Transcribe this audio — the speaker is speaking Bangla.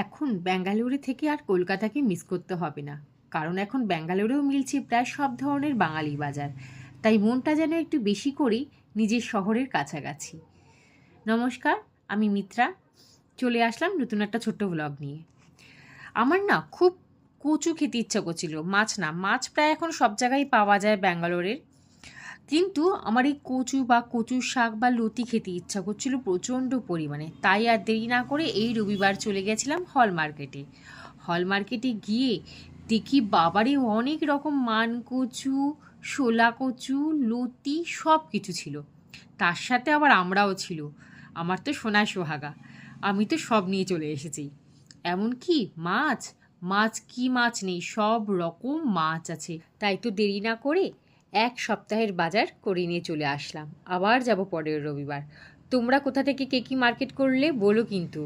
এখন ব্যাঙ্গালোরে থেকে আর কলকাতাকে মিস করতে হবে না, কারণ এখন ব্যাঙ্গালোরেও মিলছে প্রায় সব ধরনের বাঙালি বাজার। তাই মনটা যেন একটু বেশি করেই নিজের শহরের কাছাকাছি। নমস্কার, আমি মিত্রা। চলে আসলাম নতুন একটা ছোট্ট ব্লগ নিয়ে। আমার না খুব কচু খেতে ইচ্ছা করছিল, মাছ না, মাছ প্রায় এখন সব জায়গায় পাওয়া যায় ব্যাঙ্গালোরের। কিন্তু আমার এই কচু বা কচুর শাক বা লতি খেতে ইচ্ছা করছিল প্রচণ্ড পরিমাণে। তাই আর দেরি না করে এই রবিবার চলে গেছিলাম হল মার্কেটে। হল মার্কেটে গিয়ে দেখি বাবারে অনেক রকম মান কচু, শোলা কচু, লতি সব কিছু ছিল। তার সাথে আবার আমরাও ছিল। আমার তো সোনায় সোহাগা, আমি তো সব নিয়ে চলে এসেছি। এমনকি মাছ, মাছ কি মাছ নেই, সব রকম মাছ আছে। তাই তো দেরি না করে এক সপ্তাহের বাজার করে নিয়ে চলে আসলাম। আবার যাব পরের রবিবার। তোমরা কোথা থেকে কে কী মার্কেট করলে বলো কিন্তু।